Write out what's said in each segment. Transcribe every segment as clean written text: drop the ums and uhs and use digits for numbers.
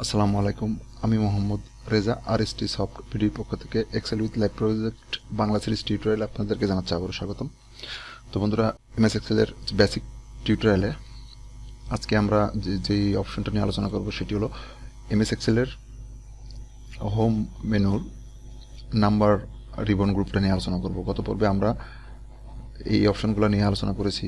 আসসালামু আলাইকুম, আমি মোহাম্মদ রেজা আরএসটি সফটবিডির পক্ষ থেকে Excel with live project Bangla series টিউটোরিয়ালে আপনাদেরকে জানাচ্ছি আবারও স্বাগতম। তো বন্ধুরা, এমএস এক্সেলের বেসিক টিউটোরিয়ালে আজকে আমরা যেই অপশনটা নিয়ে আলোচনা করব সেটি হলো এমএস এক্সেলের হোম মেনুর নাম্বার রিবন গ্রুপটা নিয়ে আলোচনা করব। গত পর্বে আমরা এই অপশনগুলো নিয়ে আলোচনা করেছি,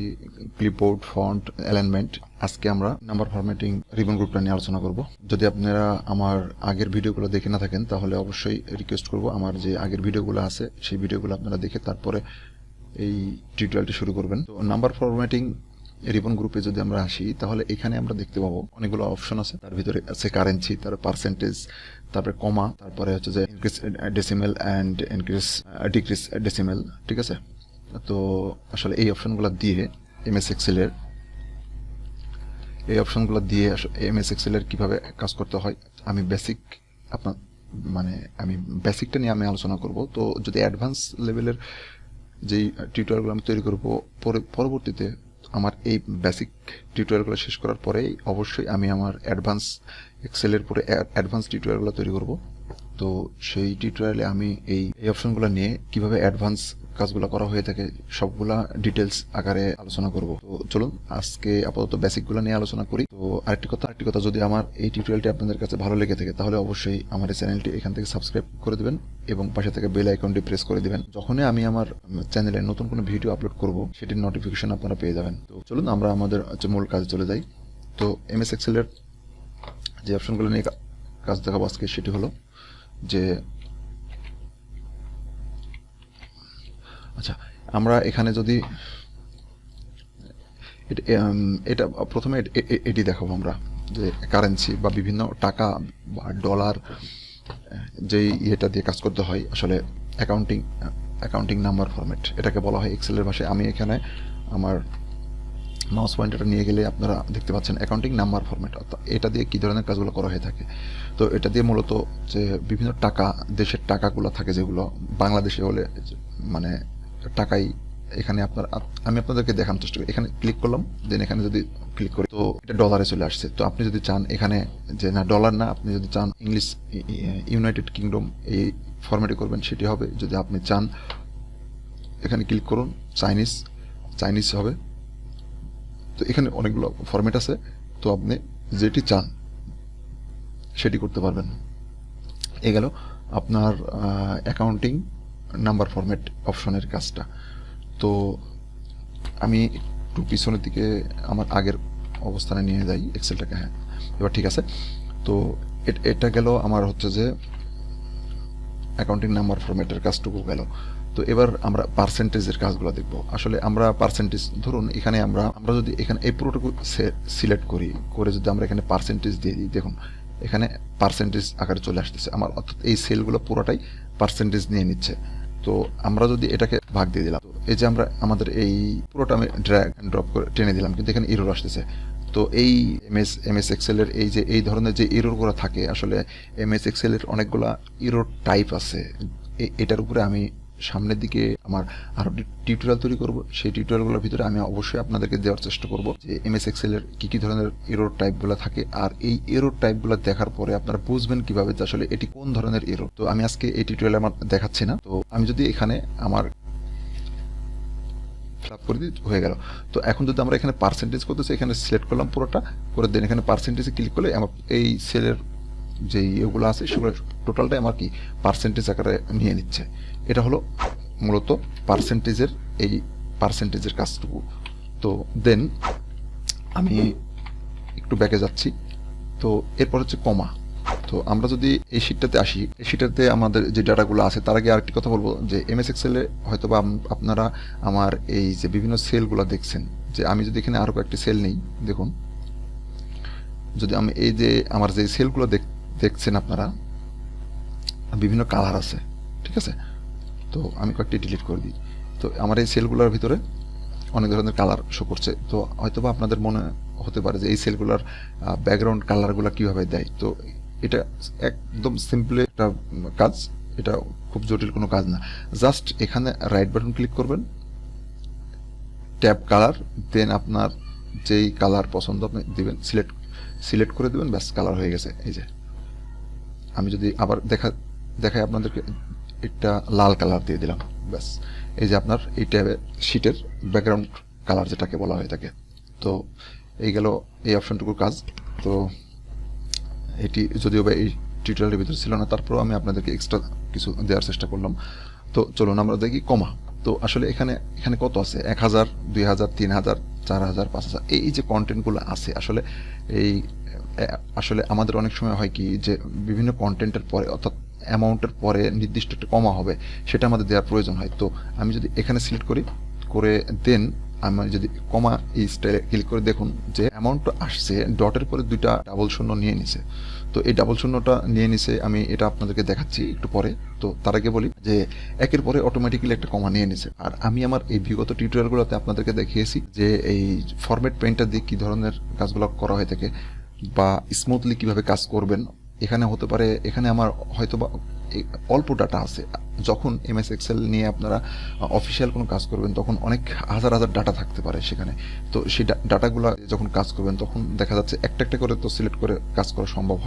ক্লিপবোর্ড, ফন্ট, অ্যালাইনমেন্ট। আজকে আমরা নাম্বার ফরম্যাটিং রিবন গ্রুপটা নিয়ে আলোচনা করব। যদি আপনারা আমার আগের ভিডিওগুলো দেখে না থাকেন তাহলে অবশ্যই রিকোয়েস্ট করব আমার যে আগের ভিডিওগুলো আছে সেই ভিডিওগুলো আপনারা দেখে তারপরে এই টিউটোরিয়ালটি শুরু করবেন। তো নাম্বার ফরম্যাটিং রিবন গ্রুপে যদি আমরা আসি তাহলে এখানে আমরা দেখতে পাবো অনেকগুলো অপশন আছে। তার ভিতরে আছে কারেন্সি, তারপর পার্সেন্টেজ, তারপরে কমা, তারপরে হচ্ছে যে increase decimal and decrease decimal. ঠিক আছে, তো আসলে এই অপশনগুলো দিয়ে এমএস এক্সেলের এমএস এক্সেলের কীভাবে কাজ করতে হয় আমি বেসিকটা নিয়ে আমি আলোচনা করব। তো যদি অ্যাডভান্স লেভেলের যেই টিউটোরিয়ালগুলো আমি তৈরি করব পরবর্তীতে আমার এই বেসিক টিউটোরিয়ালগুলো শেষ করার পরেই অবশ্যই আমি আমার অ্যাডভান্স এক্সেলের পরে অ্যাডভান্স টিউটোরিয়ালগুলো তৈরি করব। তো সেই টিউটোরিয়ালে আমি এই অপশনগুলো নিয়ে কিভাবে অ্যাডভান্স কাজগুলো করা হয়ে থাকে সবগুলা ডিটেলস আকারে আলোচনা করব। তো চলুন আজকে আপাতত বেসিকগুলো নিয়ে আলোচনা করি। তো আরেকটি কথা, যদি আমার এই টিউটোরিয়ালটি আপনাদের কাছে ভালো লেগে থাকে তাহলে অবশ্যই আমার এই চ্যানেলটি এখান থেকে সাবস্ক্রাইব করে দেবেন এবং পাশে থেকে বেল আইকনটি প্রেস করে দিবেন। যখনই আমি আমার চ্যানেলে নতুন কোনো ভিডিও আপলোড করব সেটির নোটিফিকেশন আপনারা পেয়ে যাবেন। তো চলুন আমরা আমাদের মূল কাজে চলে যাই। তো এমএস এক্সেলের যে অপশনগুলো নিয়ে কাজ দেখাবো আজকে সেটি হলো যে আচ্ছা, আমরা এখানে যদি এটা প্রথমে এটি দেখাবো আমরা যে কারেন্সি বা বিভিন্ন টাকা বা ডলার যেই ইয়েটা দিয়ে কাজ করতে হয়, আসলে অ্যাকাউন্টিং নাম্বার ফরম্যাট এটাকে বলা হয় এক্সেলের ভাষায়। আমি এখানে আমার মাউস পয়েন্টারটা নিয়ে গেলে আপনারা দেখতে পাচ্ছেন অ্যাকাউন্টিং নাম্বার ফরম্যাট, অর্থাৎ এটা দিয়ে কী ধরনের কাজগুলো করা হয়ে থাকে। তো এটা দিয়ে মূলত যে বিভিন্ন টাকা, দেশের টাকাগুলো থাকে যেগুলো বাংলাদেশে হলে মানে টাকাই, এখানে আমি আপনাদেরকে দেখানোর চেষ্টা করি। এখানে ক্লিক করলাম, দেন এখানে যদি ক্লিক করি তো এটা ডলারে চলে আসছে। তো আপনি যদি চান এখানে যে না ডলার না, আপনি যদি চান ইংলিশ ইউনাইটেড কিংডম এই ফরম্যাটে করবেন সেটি হবে। যদি আপনি চান এখানে ক্লিক করুন চাইনিজ হবে। তো এখানে অনেকগুলো ফরম্যাট আছে, তো আপনি যেটি চান সেটি করতে পারবেন। এ গেল আপনার অ্যাকাউন্টিং নাম্বার ফরম্যাট অপশনের কাজটা। তো আমি একটু পিছনের দিকে আমার আগের অবস্থানে নিয়ে যাই এক্সেলটাকে। হ্যাঁ, এবার ঠিক আছে। তো এটা গেল আমার হচ্ছে যে অ্যাকাউন্টিং নাম্বার ফরম্যাটের কাজটুকু গেল। তো এবার আমরা পার্সেন্টেজের কাজগুলো দেখব। আসলে আমরা পার্সেন্টেজ, ধরুন এখানে আমরা যদি এখানে এই পুরোটুকু সিলেক্ট করে যদি আমরা এখানে পার্সেন্টেজ দিয়ে দিই, দেখুন এখানে পার্সেন্টেজ আকারে চলে আসতেছে আমার, অর্থাৎ এই সেলগুলো পুরোটাই পার্সেন্টেজ নিয়ে নিচ্ছে। তো আমরা যদি এটাকে ভাগ দিয়ে দিলাম, তো এই যে আমরা আমাদের এই পুরোটা আমি ড্র্যাগ অ্যান্ড ড্রপ করে টেনে দিলাম, কিন্তু এখানে এরর আসতেছে। তো এই এমএস এক্সেলের এই ধরনের যে এররগুলো থাকে, আসলে এমএস এক্সেলের অনেকগুলা এরর টাইপ আছে। এটার উপরে আমি সামনের দিকে আমার আরও টিউটোরিয়াল তৈরি করব। সেই টিউটোরিয়ালগুলোর ভিতরে আমি অবশ্যই আপনাদেরকে দেওয়ার চেষ্টা করব যে এমএস এক্সেলের কী ধরনের এরর টাইপগুলো থাকে, আর এই এরর টাইপগুলো দেখার পরে আপনারা বুঝবেন কিভাবে যে আসলে এটি কোন ধরনের এরর। তো আমি আজকে এই টিউটোরিয়ালে আমার দেখাচ্ছি না। তো আমি যদি এখানে আমার ফিল করে দিই, হয়ে গেল। তো এখন যদি আমরা এখানে পার্সেন্টেজ করতেছি, এখানে সিলেক্ট করলাম পুরোটা করে, দেন এখানে পার্সেন্টেজে ক্লিক করলে আমার এই সেলের যেই এগুলো আছে সেগুলো টোটালটাই আমার কি পার্সেন্টেজ আকারে নিয়ে নিচ্ছে। এটা হলো মূলত পার্সেন্টেজের কাজটুকু। তো দেন আমি একটু ব্যাকে যাচ্ছি। তো এরপর হচ্ছে কমা। তো আমরা যদি এই শিটটাতে আসি, এই শিটটাতে আমাদের যে ডাটাগুলো আছে, তার আগে আরেকটি কথা বলবো যে এমএস এক্সেলে হয়তো বা আপনারা আমার এই যে বিভিন্ন সেলগুলো দেখছেন, যে আমি যদি এখানে আরও কয়েকটি সেল নেই, দেখুন যদি আমি এই যে আমার যে সেলগুলো দেখছেন আপনারা, বিভিন্ন কালার আছে, ঠিক আছে। তো আমি কয়েকটি ডিলিট করে দিই। তো আমার এই সেলগুলোর ভিতরে অনেক ধরনের কালার শো করছে। তো হয়তোবা আপনাদের মনে হতে পারে যে এই সেলগুলোর ব্যাকগ্রাউন্ড কালারগুলো কীভাবে দেয়। তো এটা একদম সিম্পল একটা কাজ, এটা খুব জটিল কোনো কাজ না। জাস্ট এখানে রাইট বাটন ক্লিক করবেন, ট্যাব কালার, দেন আপনার যেই কালার পছন্দ আপনি দিবেন, সিলেক্ট করে দেবেন, ব্যাস কালার হয়ে গেছে। এই যে আমি যদি আবার দেখাই আপনাদেরকে, একটা লাল কালার দিয়ে দিলাম, ব্যাস। এই যে আপনার এই ট্যাবের শিটের ব্যাকগ্রাউন্ড কালার যেটাকে বলা হয়ে থাকে। তো এই গেল এই অপশনটুকুর কাজ। তো এটি যদিও বা এই টিউটোরিয়ালের ভিতরে ছিল না, তারপরেও আমি আপনাদেরকে এক্সট্রা কিছু দেওয়ার চেষ্টা করলাম। তো চলুন আমরা দেখি কমা। তো আসলে এখানে কত আছে, 1000, 2000, 3000, 4000, 5000, এই যে কন্টেন্টগুলো আছে, আসলে আমাদের অনেক সময় হয় কি যে বিভিন্ন কন্টেন্টের পরে অর্থাৎ অ্যামাউন্টের পরে নির্দিষ্ট একটা কমা হবে, সেটা আমাদের দেওয়ার প্রয়োজন হয়। তো আমি যদি এখানে সিলেক্ট করে দেন আমি যদি কমা এই স্টাইলে ক্লিক করে দেখুন যে অ্যামাউন্টটা আসছে, ডটের পরে 2টা ডাবল শূন্য নিয়ে নিছে। তো এই ডাবল শূন্যটা নিয়ে নিছে, আমি এটা আপনাদেরকে দেখাচ্ছি একটু পরে। তো তার আগে বলি যে একের পরে অটোমেটিক্যালি একটা কমা নিয়ে নিছে। আর আমি আমার এই বিগত টিউটোরিয়ালগুলোতে আপনাদেরকে দেখিয়েছি যে এই ফরম্যাট পেইন্টার দিয়ে কী ধরনের কাজগুলো করা হয়ে থাকে বা স্মুথলি কিভাবে কাজ করবেন। এখানে হতে পারে, এখানে আমার হয়তো বা অল্প ডাটা আছে। যখন এমএস এক্সেল নিয়ে আপনারা অফিসিয়াল কোনো কাজ করবেন তখন অনেক হাজার হাজার ডাটা থাকতে পারে সেখানে। তো সেই ডাটাগুলো যখন কাজ করবেন তখন দেখা যাচ্ছে একটা একটা করে তো সিলেক্ট করে কাজ করা সম্ভব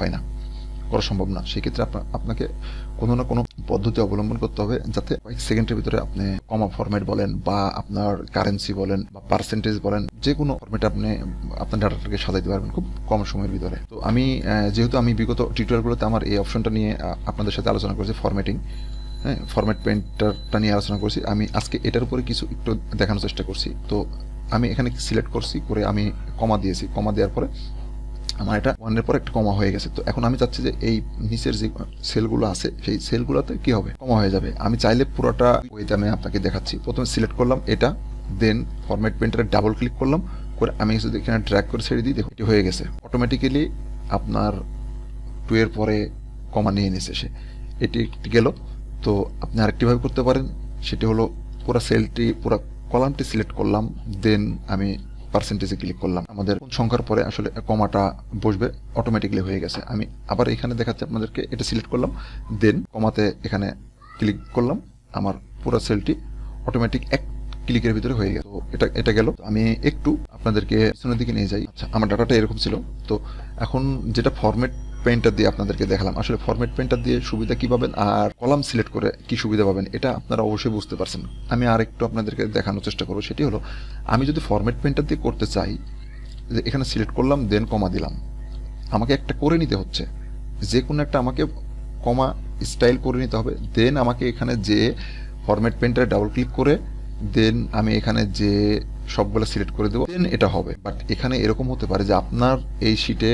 না। সেক্ষেত্রে আপনাকে কোনো না কোনো পদ্ধতি অবলম্বন করতে হবে যাতে কয়েক সেকেন্ডের ভিতরে আপনি কমা ফরম্যাট বলেন বা আপনার কারেন্সি বলেন বা পার্সেন্টেজ বলেন, যে কোনো ফরম্যাটে আপনি আপনার ডাটাটাকে সাজাইতে পারবেন খুব কম সময়ের ভিতরে। তো আমি যেহেতু আমি বিগত টিউটোরিয়ালগুলোতে আমার এই অপশনটা নিয়ে আপনাদের সাথে আলোচনা করেছি, ফরম্যাটিং, হ্যাঁ, ফরম্যাট পেইন্টারটা নিয়ে আলোচনা করছি, আমি আজকে এটার উপরে কিছু একটু দেখানোর চেষ্টা করছি। তো আমি এখানে সিলেক্ট করছি, করে আমি কমা দিয়েছি। কমা দেওয়ার পরে আমার এটা 1-এর পর একটা কমা হয়ে গেছে। তো এখন আমি চাচ্ছি যে এই নিচের যে সেলগুলো আছে সেই সেলগুলোতে কি হবে, কমা হয়ে যাবে। আমি চাইলে পুরোটা ওইতে আমি আপনাকে দেখাচ্ছি। প্রথমে সিলেক্ট করলাম এটা, দেন ফরম্যাট পেইন্টারে ডাবল ক্লিক করলাম, করে আমি যদি এখানে ড্র্যাগ করে ছেড়ে দিই, দেখুন এটি হয়ে গেছে। অটোমেটিক্যালি আপনার 2-এর পরে কমা নিয়ে নিয়েছে সে, এটি গেল। তো আপনি আরেকটিভাবে করতে পারেন, সেটি হলো পুরো সেলটি, পুরো কলামটি সিলেক্ট করলাম, দেন আমি পার্সেন্টেজে ক্লিক করলাম। আমাদের কোন সংখ্যার পরে আসলে কমাটা বসবে অটোমেটিক্যালি হয়ে গেছে। আমি আবার এখানে দেখাচ্ছি আপনাদেরকে, এটা সিলেক্ট করলাম, দেন কমাতে এখানে ক্লিক করলাম, আমার পুরো সেলটি অটোমেটিক এক ক্লিকের ভিতরে হয়ে গেছে। তো এটা গেল। আমি একটু আপনাদেরকে পিছনের দিকে নিয়ে যাই। আচ্ছা, আমার ডাটাটা এরকম ছিল। তো এখন যেটা ফরম্যাট পেইন্টার দিয়ে আপনাদেরকে দেখালাম, আসলে ফরম্যাট পেইন্টার দিয়ে সুবিধা কী পাবেন আর কলাম সিলেক্ট করে কি সুবিধা পাবেন এটা আপনারা অবশ্যই বুঝতে পারছেন। আমি আর একটু আপনাদেরকে দেখানোর চেষ্টা করবো। সেটি হলো, আমি যদি ফরম্যাট পেইন্টার দিয়ে করতে চাই, যে এখানে সিলেক্ট করলাম, দেন কমা দিলাম, আমাকে একটা করে নিতে হচ্ছে, যে কোনো একটা আমাকে কমা স্টাইল করে নিতে হবে। দেন আমাকে এখানে যে ফরম্যাট পেইন্টারে ডাবল ক্লিক করে দেন আমি এখানে যে সবগুলো সিলেক্ট করে দেবো, দেন এটা হবে। বাট এখানে এরকম হতে পারে যে আপনার এই শিটে,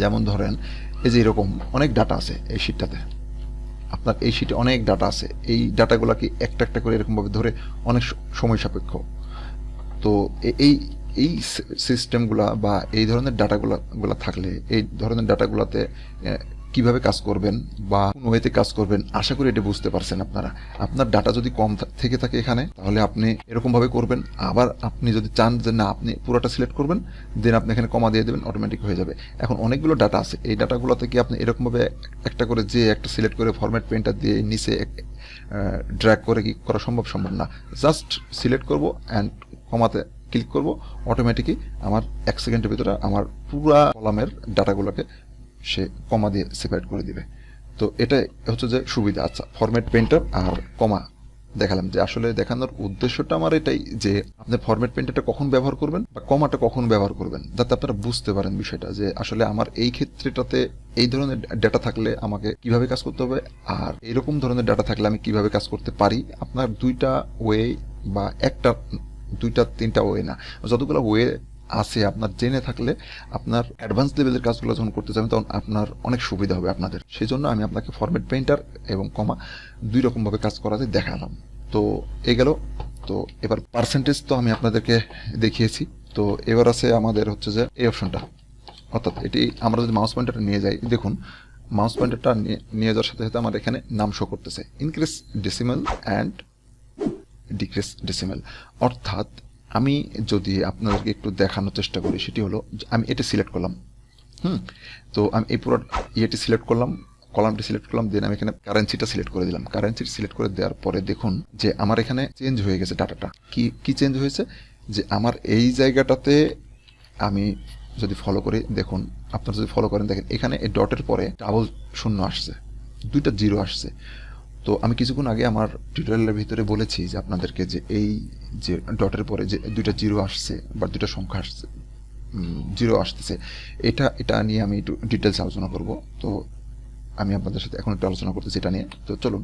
যেমন ধরেন এই যে এরকম অনেক ডাটা আছে এই শিটটাতে, আপনার এই শিটে অনেক ডাটা আছে, এই ডাটাগুলোকে একটা একটা করে এরকমভাবে ধরে অনেক সময় সাপেক্ষ। তো এই সিস্টেমগুলা বা এই ধরনের ডাটাগুলা থাকলে, এই ধরনের ডাটাগুলোতে কিভাবে কাজ করবেন বা কোন ওয়েতে কাজ করবেন, আশা করি এটা বুঝতে পারছেন আপনারা। আপনার ডাটা যদি কম থেকে থাকে এখানে, তাহলে আপনি এরকমভাবে করবেন। আবার আপনি যদি চান যে না আপনি পুরোটা সিলেক্ট করবেন, দেন আপনি এখানে কমা দিয়ে দেবেন, অটোমেটিক হয়ে যাবে। এখন অনেকগুলো ডাটা আছে, এই ডাটাগুলোতে কি আপনি এরকমভাবে একটা করে যে একটা সিলেক্ট করে ফরম্যাট পেইন্টার দিয়ে নিচে ড্র্যাগ করে কি করা সম্ভব না। জাস্ট সিলেক্ট করব অ্যান্ড কমাতে ক্লিক করব, অটোমেটিকই আমার 1 সেকেন্ডের ভিতরে আমার পুরো কলামের ডাটাগুলোকে সে কমা দিয়ে সেপারেট করে দিবে। তো এটা হচ্ছে যে সুবিধা। আচ্ছা, ফরম্যাট পেইন্টার আর কমা দেখালাম, যে আসলে দেখানোর উদ্দেশ্যটা আমার এটাই যে আপনি ফরম্যাট পেইন্টারটা কখন ব্যবহার করবেন বা কমাটা কখন ব্যবহার করবেন, যাতে আপনারা বুঝতে পারেন বিষয়টা, যে আসলে আমার এই ক্ষেত্রটাতে এই ধরনের ডাটা থাকলে আমাকে কিভাবে কাজ করতে হবে, আর এরকম ধরনের ডাটা থাকলে আমি কিভাবে কাজ করতে পারি। আপনার 2টা ওয়ে বা একটা 2টা 3টা ওয়ে না, যতগুলো ওয়ে আছে আপনার জেনে থাকলে আপনার অ্যাডভান্স লেভেলের কাজগুলো যখন করতে যাবেন তখন আপনার অনেক সুবিধা হবে আপনাদের। সেই জন্য আমি আপনাকে ফরম্যাট পেইন্টার এবং কমা 2 রকমভাবে কাজ করাতে দেখালাম। তো এই গেল। তো এবার পার্সেন্টেজ তো আমি আপনাদেরকে দেখিয়েছি। তো এবার আছে আমাদের হচ্ছে যে এই অপশনটা, অর্থাৎ এটি আমরা যদি মাউস পয়েন্টারটা নিয়ে যাই, দেখুন মাউস পয়েন্টারটা নিয়ে যাওয়ার সাথে সাথে আমার এখানে নাম শো করতেছে increase decimal and decrease decimal. অর্থাৎ আমি যদি আপনাদেরকে একটু দেখানোর চেষ্টা করি, সেটি হলো আমি এটা সিলেক্ট করলাম, তো আমি এই পুরো ইয়েটি সিলেক্ট করলাম, কলামটি সিলেক্ট করলাম, দেন আমি এখানে কারেন্সিটা সিলেক্ট করে দিলাম। কারেন্সি সিলেক্ট করে দেওয়ার পরে দেখুন যে আমার এখানে চেঞ্জ হয়ে গেছে ডাটাটা। কি চেঞ্জ হয়েছে, যে আমার এই জায়গাটাতে আমি যদি ফলো করে দেখুন, আপনারা যদি ফলো করেন দেখেন এখানে এই ডটের পরে ডাবল শূন্য আসছে, দুইটা জিরো আসছে। তো আমি কিছুক্ষণ আগে আমার টিউটোরিয়ালের ভিতরে বলেছি যে আপনাদেরকে যে এই যে ডটের পরে যে দুইটা জিরো আসছে বা দুইটা সংখ্যা আসছে, জিরো আসতেছে, এটা নিয়ে আমি একটু ডিটেলস আলোচনা করব। তো আমি আপনাদের সাথে এখন একটু আলোচনা করতেছি এটা নিয়ে। তো চলুন।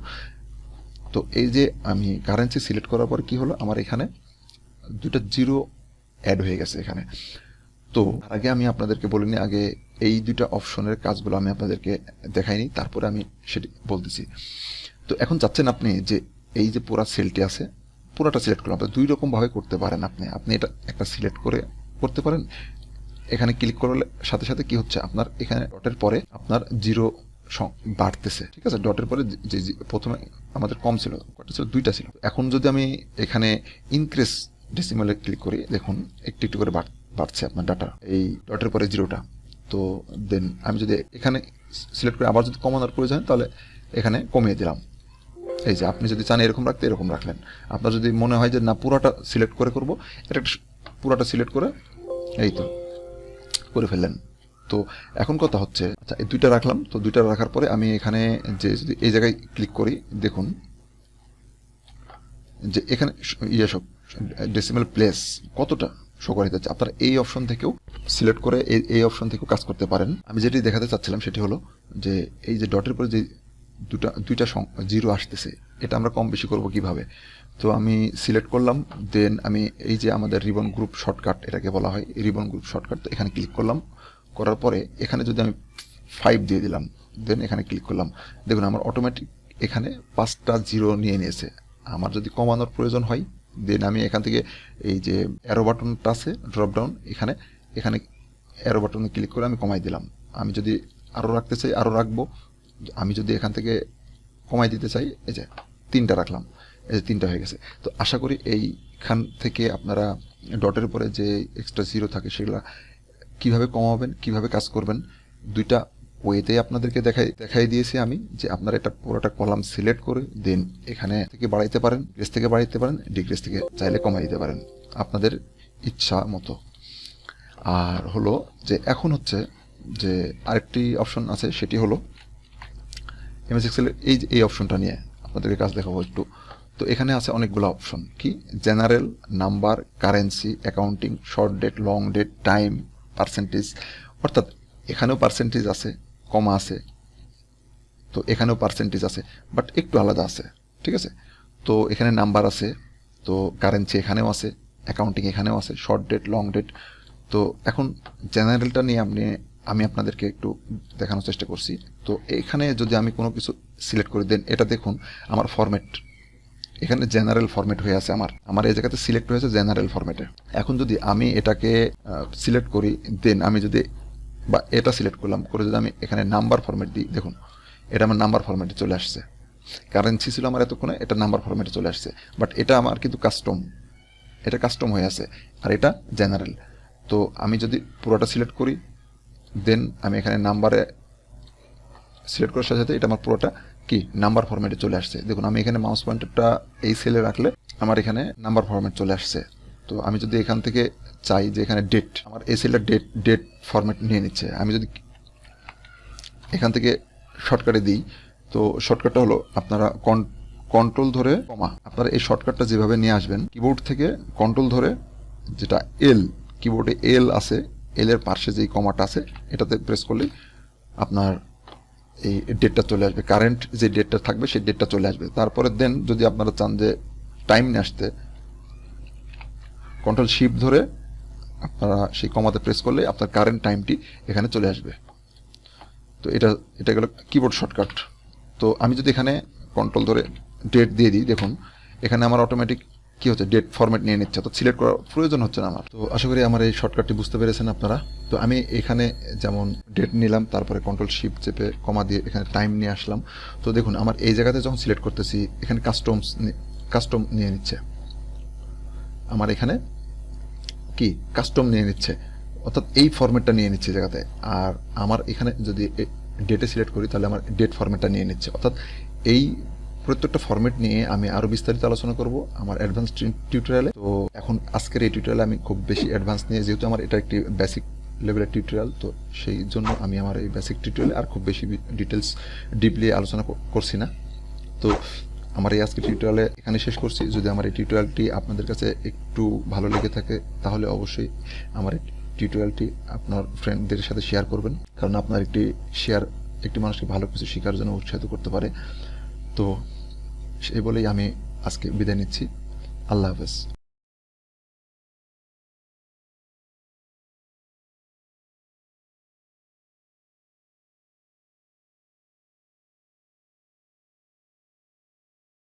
তো এই যে আমি কারেন্সি সিলেক্ট করার পর কি হলো, আমার এখানে দুইটা জিরো অ্যাড হয়ে গেছে এখানে। তো তার আগে আমি আপনাদেরকে বলিনি, আগে এই দুইটা অপশনের কাজগুলো আমি আপনাদেরকে দেখাইনি, তারপরে আমি সেটি বলতেছি। তো এখন চাচ্ছেন আপনি যে এই যে পুরা সেলটি আছে পুরাটা সিলেক্ট করলাম, আপনি দুই রকমভাবে করতে পারেন। আপনি এটা একটা সিলেক্ট করে করতে পারেন। এখানে ক্লিক করলে সাথে সাথে কি হচ্ছে, আপনার এখানে ডটের পরে আপনার জিরো বাড়তেছে, ঠিক আছে। ডটের পরে যে প্রথমে আমাদের কম ছিল, কয়টা ছিল, দুইটা ছিল। এখন যদি আমি এখানে ইনক্রিজ ডেসিমালে ক্লিক করি, দেখুন একটু একটু করে বাড়ছে আপনার ডাটা, এই ডটের পরে জিরোটা। তো দেন আমি যদি এখানে সিলেক্ট করে আবার যদি কমানোর প্রয়োজন হয় তাহলে এখানে কমিয়ে দিলাম। এই যে আপনি যদি চান এরকম রাখতে এরকম রাখলেন। আপনার যদি মনে হয় যে না পুরোটা সিলেক্ট করে করব, এটা পুরোটা সিলেক্ট করে এই তো করে ফেললেন। তো এখন কথা হচ্ছে, আচ্ছা এই দুইটা রাখলাম। তো দুইটা রাখার পরে আমি এখানে যে যদি এই জায়গায় ক্লিক করি, দেখুন যে এখানে সব ডেসিমাল প্লেস কতটা শো করে যাচ্ছে। আপনারা এই অপশন থেকেও সিলেক্ট করে এই অপশন থেকেও কাজ করতে পারেন। আমি যেটি দেখাতে চাচ্ছিলাম সেটি হলো যে এই যে ডটের পরে যে দুইটা জিরো আসতেছে, এটা আমরা কম বেশি করব কিভাবে। তো আমি সিলেক্ট করলাম, দেন আমি এই যে আমাদের রিবন গ্রুপ শর্টকাট এটাকে বলা হয়, রিবন গ্রুপ শর্টকাট। তো এখানে ক্লিক করলাম, করার পরে এখানে যদি আমি 5 দিয়ে দিলাম, দেন এখানে ক্লিক করলাম, দেখুন আমার অটোমেটিক এখানে 5টা জিরো নিয়ে নিয়েছে। আমার যদি কমানোর প্রয়োজন হয়, দেন আমি এখান থেকে এই যে অ্যারো বাটনটা আছে ড্রপ ডাউন, এখানে অ্যারো বাটনে ক্লিক করে আমি কমাই দিলাম। আমি যদি আরও রাখতে চাই আরও রাখবো, আমি যদি এখান থেকে কমাই দিতে চাই, এই যে 3টা রাখলাম, এই যে 3টা হয়ে গেছে। তো আশা করি এইখান থেকে আপনারা ডটের উপরে যে এক্সট্রা জিরো থাকে সেগুলো কিভাবে কমাবেন, কিভাবে কাজ করবেন, দুইটা ওয়েতেই আপনাদেরকে দেখাই দিয়েছি আমি, যে আপনারা এটা পুরোটা কলাম সিলেক্ট করে দেন এখানে থেকে বাড়াইতে পারেন, ডিগ্রেস থেকে বাড়াইতে পারেন, ডিগ্রেস থেকে চাইলে কমাই দিতে পারেন আপনাদের ইচ্ছা মতো। আর হলো যে এখন হচ্ছে যে আরেকটি অপশন আছে, সেটি হলো এমএস এক্সেলের এই অপশনটা নিয়ে আপনাদেরকে কাজ দেখাবো একটু। তো এখানে আছে অনেকগুলো অপশন, কি general, number, currency, accounting, short date, long date, time, percentage. অর্থাৎ এখানেও পার্সেন্টেজ আছে, কমা আছে, তো এখানেও পার্সেন্টেজ আছে, বাট একটু আলাদা আছে, ঠিক আছে। তো এখানে নাম্বার আছে, তো কারেন্সি এখানেও আছে, অ্যাকাউন্টিং এখানেও আছে, শর্ট ডেট, লং ডেট। তো এখন জেনারেলটা নিয়ে আমি আপনাদেরকে একটু দেখানোর চেষ্টা করছি। তো এখানে যদি আমি কোনো কিছু সিলেক্ট করে দেন, এটা দেখুন আমার ফরম্যাট এখানে জেনারেল ফরম্যাট হয়ে আছে, আমার এই জায়গাতে সিলেক্ট হয়েছে জেনারেল ফরম্যাটে। এখন যদি আমি এটাকে সিলেক্ট করি, দেন আমি যদি বা এটা সিলেক্ট করলাম করে যদি আমি এখানে নাম্বার ফরম্যাট দিই, দেখুন এটা আমার নাম্বার ফরম্যাটে চলে আসছে। কারেন্সি ছিল আমার এতক্ষণে, এটা নাম্বার ফরম্যাটে চলে আসছে, বাট এটা আমার কিন্তু এটা কাস্টম হয়ে আছে, আর এটা জেনারেল। তো আমি যদি পুরোটা সিলেক্ট করি, দেন আমি এখানে নাম্বারে সিলেক্ট করার সাথে সাথে এটা আমার পুরোটা কি নাম্বার ফরম্যাটে চলে আসছে। দেখুন আমি এখানে মাউস পয়েন্টারটা এই সেলে রাখলে আমার এখানে নাম্বার ফরম্যাট চলে আসছে। তো আমি যদি এখান থেকে চাই যে এখানে ডেট, আমার এই সেলটা ডেট ফরম্যাট নিয়ে নিচ্ছে। আমি যদি এখান থেকে শর্টকাটে দিই, তো শর্টকাটটা হলো আপনারা কন্ট্রোল ধরে কমা, আপনারা এই শর্টকাটটা যেভাবে নিয়ে আসবেন, কিবোর্ড থেকে কন্ট্রোল ধরে, যেটা কিবোর্ডে এল আছে, এল এর পাশে যেই কমাটা আছে এটাতে প্রেস করলে আপনার এই ডেটটা চলে আসবে, কারেন্ট যে ডেটটা থাকবে সেই ডেটটা চলে আসবে। তারপরে দেন যদি আপনারা চান যে টাইম নিয়ে আসতে, কন্ট্রোল শিফট ধরে আপনারা সেই কমাতে প্রেস করলে আপনার কারেন্ট টাইমটি এখানে চলে আসবে। তো এটা গেল কিবোর্ড শর্টকাট। তো আমি যদি এখানে কন্ট্রোল ধরে ডেট দিয়ে দিই, দেখুন এখানে আমার অটোমেটিক কি হচ্ছে, ডেট ফরম্যাট নিয়ে নিচ্ছে, তো সিলেক্ট করার প্রয়োজন হচ্ছে না আমার। তো আশা করি আমার এই শর্টকাটটি বুঝতে পেরেছেন আপনারা। তো আমি এখানে যেমন ডেট নিলাম, তারপরে কন্ট্রোল শিফট চেপে কমা দিয়ে এখানে টাইম নিয়ে আসলাম। তো দেখুন আমার এই জায়গাতে যখন সিলেক্ট করতেছি, এখানে কাস্টম নিয়ে নিচ্ছে, আমার এখানে কি কাস্টম নিয়ে নিচ্ছে, অর্থাৎ এই ফরম্যাটটা নিয়ে নিচ্ছে জায়গাতে। আর আমার এখানে যদি ডেটে সিলেক্ট করি তাহলে আমার ডেট ফরম্যাটটা নিয়ে নিচ্ছে। অর্থাৎ এই প্রত্যেকটা ফরম্যাট নিয়ে আমি আরও বিস্তারিত আলোচনা করব আমার অ্যাডভান্স টিউটোরিয়ালে। তো এখন আজকের এই টিউটোরিয়ালে আমি খুব বেশি অ্যাডভান্স নিয়ে, যেহেতু আমার এটা একটি বেসিক লেভেলের টিউটোরিয়াল, তো সেই জন্য আমি আমার এই বেসিক টিউটোরিয়ালে আর খুব বেশি ডিপলি আলোচনা করছি না। তো আমার এই আজকে টিউটোরিয়ালে এখানে শেষ করছি। যদি আমার এই টিউটোরিয়ালটি আপনাদের কাছে একটু ভালো লেগে থাকে তাহলে অবশ্যই আমার এই টিউটোরিয়ালটি আপনার ফ্রেন্ডদের সাথে শেয়ার করবেন, কারণ আপনার একটি শেয়ার একটি মানুষকে ভালো কিছু শেখার জন্য উৎসাহিত করতে পারে। তো সেই বলেই আমি আজকে বিদায় নিচ্ছি। আল্লাহ হাফেজ।